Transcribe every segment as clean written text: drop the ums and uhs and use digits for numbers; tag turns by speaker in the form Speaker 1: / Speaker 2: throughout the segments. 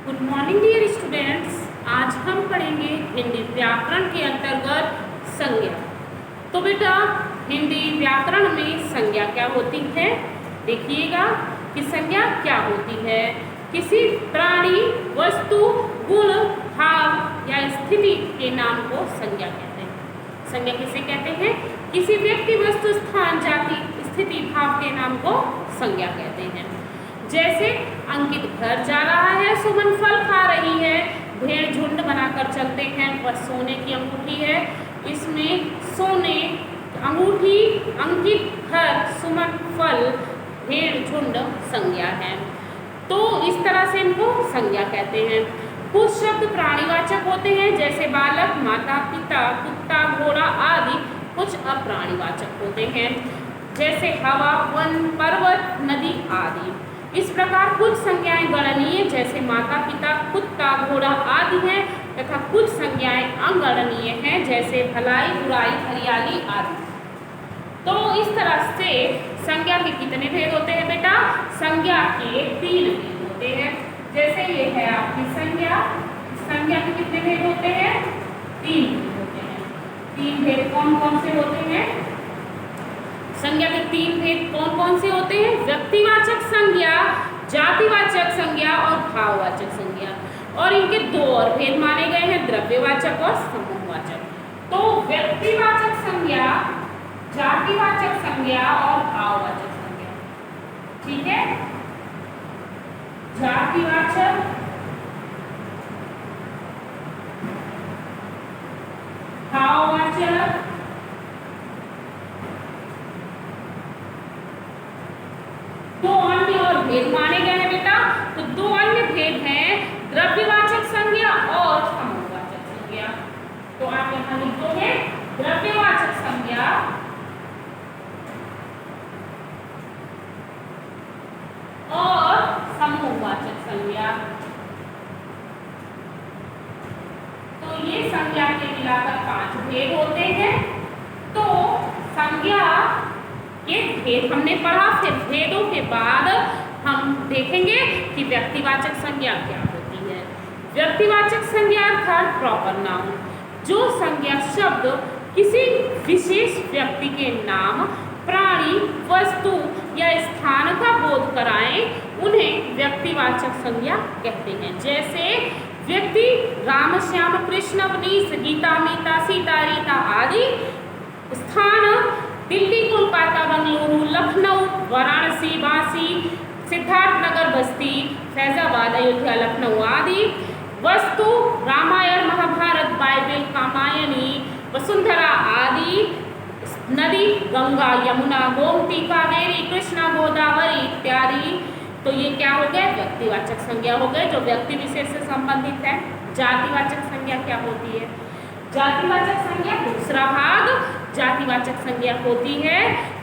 Speaker 1: Good morning dear students. आज हम पढ़ेंगे हिंदी व्याकरण के अंतर्गत संज्ञा। तो बेटा, हिंदी व्याकरण में संज्ञा क्या होती है, देखिएगा कि संज्ञा क्या होती है। किसी प्राणी, वस्तु, गुण, भाव या स्थिति के नाम को संज्ञा कहते हैं। संज्ञा किसे कहते हैं? किसी व्यक्ति, वस्तु, स्थान, जाति, स्थिति, भाव के नाम को संज्ञा कहते हैं। जैसे अंकित घर जा रहा है, सुमन फल खा रही है, भेड़ झुंड बनाकर चलते हैं, वह सोने की अंगूठी है। इसमें सोने, अंगूठी, अंकित घर, सुमन फल, भेड़ झुंड संज्ञा है। तो इस तरह से इनको संज्ञा कहते हैं। कुछ शब्द प्राणीवाचक होते हैं, जैसे बालक, माता, पिता, कुत्ता, घोड़ा आदि। कुछ अप्राणीवाचक होते हैं, जैसे हवा, वन, पर्वत, नदी आदि। इस प्रकार कुछ संज्ञाएं गणनीय, जैसे माता, पिता, कुत्ता, घोड़ा आदि हैं, तथा कुछ संज्ञाएं अगणनीय हैं, जैसे भलाई, बुराई, हरियाली आदि। तो इस तरह से संज्ञा के कितने भेद होते हैं बेटा? संज्ञा के 3 भेद होते हैं। जैसे ये है आपकी संज्ञा, संज्ञा के कितने भेद होते हैं? 3 भेद होते हैं। 3 भेद कौन कौन से होते हैं? संज्ञा के 3 भेद कौन कौन से होते हैं? व्यक्तिवाचक संज्ञा, जातिवाचक संज्ञा और भाववाचक संज्ञा। और इनके 2 और भेद माने गए हैं, द्रव्यवाचक और समूहवाचक। तो व्यक्तिवाचक संज्ञा, जातिवाचक संज्ञा और भाववाचक संज्ञा। ठीक है, जातिवाचक, भाववाचक, दो अन्य और भेद माने गए हैं बेटा। तो 2 अन्य भेद हैं, द्रव्यवाचक संज्ञा और समूहवाचक संज्ञा। तो आप यहां लिखोगे द्रव्यवाचक संज्ञा और समूहवाचक संज्ञा। तो ये संज्ञा के मिलाकर 5 भेद होते हैं। तो संज्ञा के भेद हमने पढ़ा, फिर भेदों के बाद हम देखेंगे कि व्यक्तिवाचक संज्ञा क्या होती है। व्यक्तिवाचक संज्ञा अर्थात प्रॉपर नाउन, जो संज्ञा शब्द किसी विशेष व्यक्ति के नाम, प्राणी, वस्तु या स्थान का बोध कराएं, उन्हें व्यक्तिवाचक संज्ञा कहते हैं। जैसे व्यक्ति राम, श्याम, कृष्ण, अवनीश, गीता, मीता, सीता, रीता आदि। स्थान दिल्ली, कोलकाता, बंगलुरु, लखनऊ, वाराणसी, वासी, सिद्धार्थनगर, बस्ती, फैजाबाद, अयोध्या, लखनऊ आदि। वस्तु रामायण, महाभारत, बाइबल, कामायनी, वसुंधरा आदि। नदी गंगा, यमुना, गोमती, कावेरी, कृष्णा, गोदावरी इत्यादि। तो ये क्या हो गए? व्यक्तिवाचक संज्ञा हो गए, जो व्यक्ति विशेष से संबंधित है। जातिवाचक संज्ञा क्या होती है? जातिवाचक संज्ञा दूसरा भाग, जातिवाचक संज्ञा होती है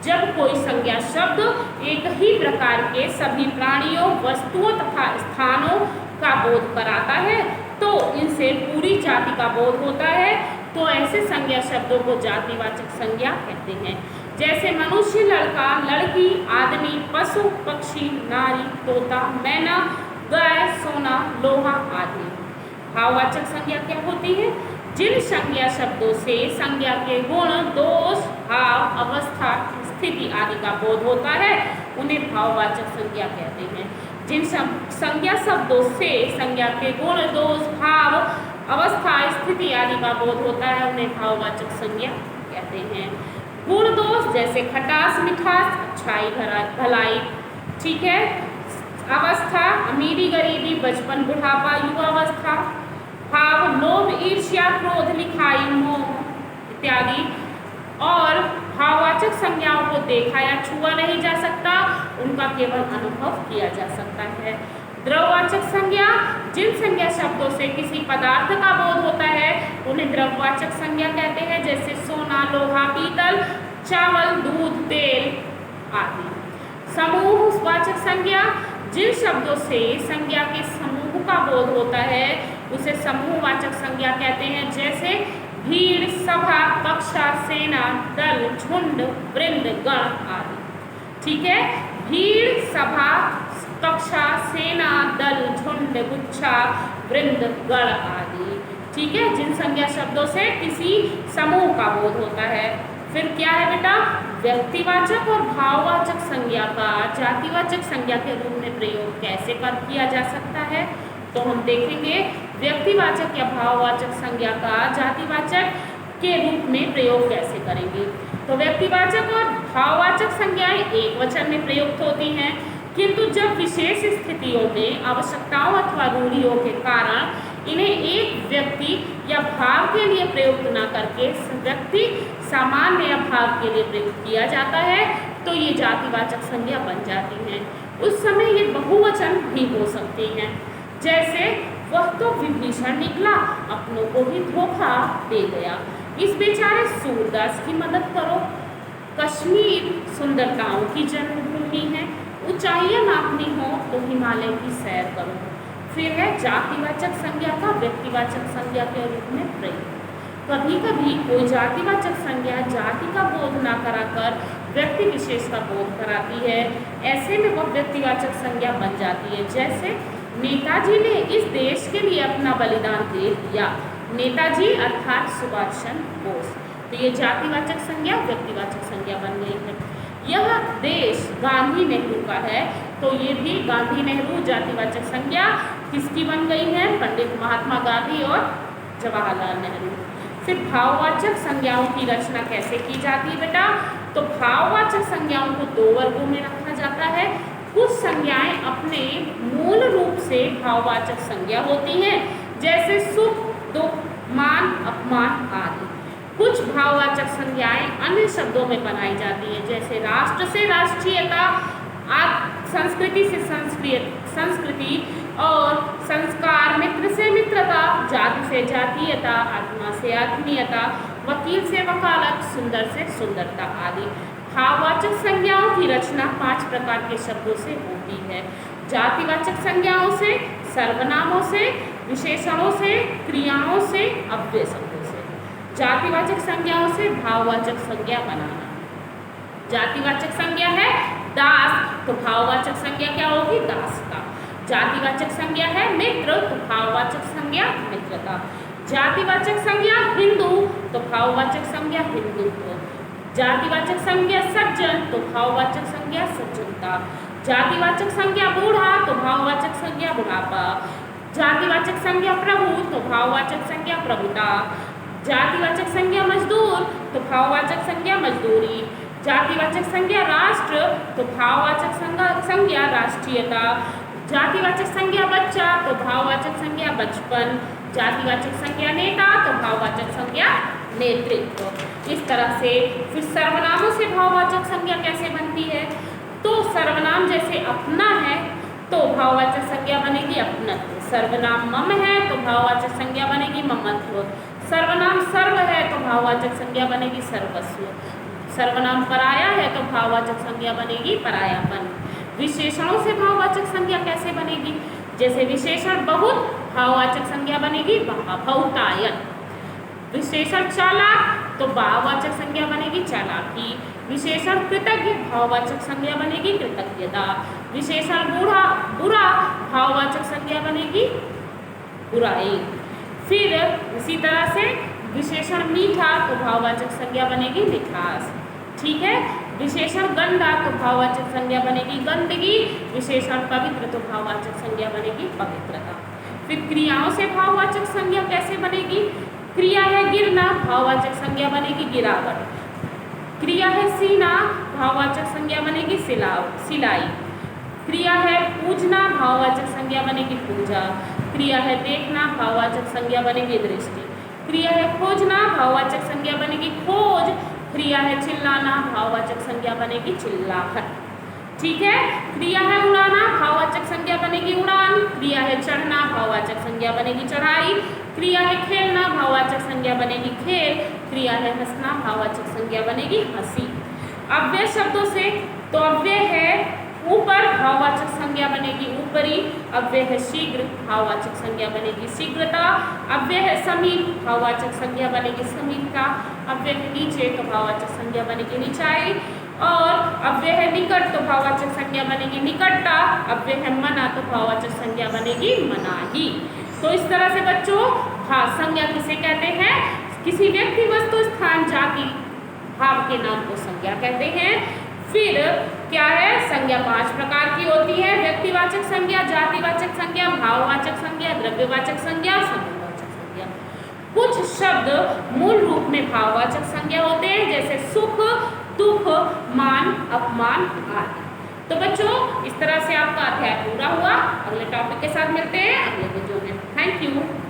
Speaker 1: जब कोई संज्ञा शब्द एक ही प्रकार के सभी प्राणियों, वस्तुओं तथा स्थानों का बोध कराता है, तो इनसे पूरी जाति का बोध होता है। तो ऐसे संज्ञा शब्दों को जातिवाचक संज्ञा कहते हैं। जैसे मनुष्य, लड़का, लड़की, आदमी, पशु, पक्षी, नारी, तोता, मैना, गाय, सोना, लोहा आदि। भाववाचक संज्ञा क्या होती है? जिन संज्ञा शब्दों से संज्ञा के गुण, दोष, भाव, अवस्था, स्थिति आदि का बोध होता है, उन्हें भाववाचक संज्ञा कहते हैं। जिन संज्ञा शब्दों से संज्ञा के गुण, दोष, भाव, अवस्था, स्थिति आदि का बोध होता है, उन्हें भाववाचक संज्ञा कहते हैं। गुण दोष जैसे खटास, मिठास, अच्छाई, भलाई। ठीक है। अवस्था अमीरी, गरीबी, बचपन, बुढ़ापा, युवावस्था। भाव लोभ, ईर्ष्या, क्रोध, लिखाई, मोह इत्यादि। और भाववाचक संज्ञाओं को देखा या छुआ नहीं जा सकता, उनका केवल अनुभव किया जा सकता है। द्रव्यवाचक संज्ञा, जिन संज्ञा शब्दों से किसी पदार्थ का बोध होता है, उन्हें द्रव्यवाचक संज्ञा कहते हैं। जैसे सोना, लोहा, पीतल, चावल, दूध, तेल आदि। समूहवाचक संज्ञा, जिन शब्दों से संज्ञा के समूह का बोध होता है, उसे समूहवाचक संज्ञा कहते हैं। जैसे भीड़, सभा, कक्षा, सेना, दल, झुंड, वृंद, गण आदि। ठीक है। भीड़, सभा, कक्षा, सेना, दल, झुंड झुंड, गुच्छा, वृंद, गण आदि। ठीक है, जिन संज्ञा शब्दों से किसी समूह का बोध होता है। फिर क्या है बेटा, व्यक्तिवाचक और भाववाचक संज्ञा का जातिवाचक संज्ञा के रूप में प्रयोग कैसे किया जा सकता है। तो हम देखेंगे व्यक्तिवाचक या भाववाचक संज्ञा का जातिवाचक के रूप में प्रयोग कैसे करेंगे। तो व्यक्तिवाचक और भाववाचक संज्ञाएं एक वचन में प्रयुक्त होती हैं, किंतु जब विशेष स्थितियों में आवश्यकताओं अथवा रूढ़ियों के कारण इन्हें एक व्यक्ति या भाव के लिए प्रयुक्त न करके व्यक्ति सामान्य या भाव के लिए प्रयुक्त किया जाता है, तो ये जातिवाचक संज्ञा बन जाती हैं। उस समय ये बहुवचन भी हो सकते हैं, जैसे वह तो विभीषण निकला, अपनों को भी धोखा दे गया, इस बेचारे सूरदास की मदद करो, कश्मीर सुंदरताओं की जन्मभूमि है, ऊंचाइयां नापनी हो तो हिमालय की सैर करो। फिर है जातिवाचक संज्ञा का व्यक्तिवाचक संज्ञा के रूप में प्रयोग। कभी कभी कोई जातिवाचक संज्ञा जाति का बोध न कराकर व्यक्ति विशेष का बोध कराती है, ऐसे में वह व्यक्तिवाचक संज्ञा बन जाती है। जैसे नेताजी ने इस देश के लिए अपना बलिदान दे दिया, नेताजी अर्थात सुभाष चंद्र बोस। तो ये जातिवाचक संज्ञा व्यक्तिवाचक संज्ञा बन गई है। यह देश गांधी नेहरू का है, तो ये भी गांधी नेहरू जातिवाचक संज्ञा किसकी बन गई है, पंडित महात्मा गांधी और जवाहरलाल नेहरू। फिर भाववाचक संज्ञाओं की रचना कैसे की जाती है बेटा, तो भाववाचक संज्ञाओं को दो वर्गों में रखा जाता है। कुछ संज्ञाएं अपने मूल रूप से भाववाचक संज्ञा होती हैं, जैसे सुख, दुख, मान, अपमान आदि। कुछ भाववाचक संज्ञाएं अन्य शब्दों में बनाई जाती हैं, जैसे राष्ट्र से राष्ट्रीयता, संस्कृति से संस्कृति और संस्कार, मित्र से मित्रता, जाति से जातीयता, आत्मा से आत्मीयता, वकील से वकालत, सुंदर से सुंदरता आदि। भाववाचक संज्ञाओं की रचना 5 प्रकार के शब्दों से होती है। जातिवाचक संज्ञाओं से, सर्वनामों से, विशेषणों से, क्रियाओं से, अव्यय शब्दों से। जातिवाचक संज्ञाओं से भाववाचक संज्ञा बनाना। जातिवाचक संज्ञा है दास, तो भाववाचक संज्ञा क्या होगी, दासता। जातिवाचक संज्ञा है मित्र, तो भाववाचक संज्ञा मित्रता। जातिवाचक संज्ञा हिंदू, तो भाववाचक संज्ञा हिंदुत्व। जातिवाचक संज्ञा सज्जन, तो भाववाचक संज्ञा सज्जनता। जातिवाचक संज्ञा बूढ़ा, तो भाववाचक संज्ञा बुढ़ापा। जातिवाचक संज्ञा प्रभु, तो भाववाचक संज्ञा प्रभुता। जातिवाचक संज्ञा मजदूर, तो भाववाचक संज्ञा मजदूरी। जातिवाचक संज्ञा राष्ट्र, तो भाववाचक संज्ञा राष्ट्रीयता। जातिवाचक संज्ञा बच्चा, तो भाववाचक संज्ञा बचपन। जातिवाचक संज्ञा नेता, तो भाववाचक संज्ञा नेतृत्व। इस तरह से फिर सर्वनामों से भाववाचक संज्ञा कैसे बनती है, तो सर्वनाम जैसे अपना है तो भाववाचक संज्ञा बनेगी अपनत्व। सर्वनाम मम है तो भाववाचक संज्ञा बनेगी ममत्व। सर्वनाम सर्व है तो भाववाचक संज्ञा बनेगी सर्वस्व। सर्वनाम पराया है तो भाववाचक संज्ञा बनेगी परायापन। विशेषणों से भाववाचक संज्ञा कैसे बनेगी, जैसे विशेषण बहुत, भाववाचक संज्ञा बनेगी बहुतायन। विशेषण चालाक, तो भाववाचक संज्ञा बनेगी चालाकी। विशेषण कृतज्ञ, भाववाचक संज्ञा बनेगी कृतज्ञता। विशेषण बुरा, भाववाचक संज्ञा बनेगी बुराई। फिर इसी तरह से विशेषण मीठा, तो भाववाचक संज्ञा बनेगी मिठास। ठीक है। विशेषण गंदा, तो भाववाचक संज्ञा बनेगी गंदगी। विशेषण पवित्र, तो भाववाचक संज्ञा बनेगी पवित्रता। फिर क्रियाओं से भाववाचक संज्ञा कैसे बनेगी, क्रिया है गिरना, भाववाचक संज्ञा बनेगी गिरावट। क्रिया है सीना, भाववाचक संज्ञा बनेगी सिलाई। क्रिया है पूजना, भाववाचक संज्ञा बनेगी पूजा। क्रिया है देखना, भाववाचक संज्ञा बनेगी दृष्टि। क्रिया है खोजना, भाववाचक संज्ञा बनेगी खोज। क्रिया है चिल्लाना, भाववाचक संज्ञा बनेगी चिल्लाहट। ठीक है। क्रिया है उड़ाना, भाववाचक संज्ञा बनेगी उड़ान। क्रिया है चढ़ना, भाववाचक संज्ञा बनेगी चढ़ाई। क्रिया है खेलना, भाववाचक संज्ञा बनेगी खेल। क्रिया है हंसना, भाववाचक संज्ञा बनेगी हंसी। अव्यय शब्दों से, तो अव्यय है ऊपर, भाववाचक संज्ञा बनेगी ऊपरी। अव्यय है शीघ्र, भाववाचक संज्ञा बनेगी शीघ्रता। अव्यय है समीप, भाववाचक संज्ञा बनेगी समीपता। अव्यय है नीचे, तो भाववाचक संज्ञा बनेगी नीचाई। और अव्यय है निकट, तो भाववाचक संज्ञा बनेगी निकटता। अव्यय है मना, तो भाववाचक संज्ञा क्या बनेगी? मनाही। तो इस तरह से बच्चों संज्ञा किसे कहते हैं? किसी व्यक्ति, वस्तु, स्थान, जाति, भाव के नाम को संज्ञा कहते हैं। फिर क्या है? संज्ञा 5 प्रकार की होती है। व्यक्तिवाचक संज्ञा, जातिवाचक संज्ञा, भाववाचक संज्ञा, द्रव्यवाचक संज्ञा, समूहवाचक संज्ञा। कुछ शब्द मूल रूप में भाववाचक संज्ञा होते हैं, जैसे सुख, दुख, मान, अपमान आदि। तो बच्चों इस तरह से आपका अध्याय पूरा हुआ। अगले टॉपिक के साथ मिलते हैं अगले वीडियो में। Thank you.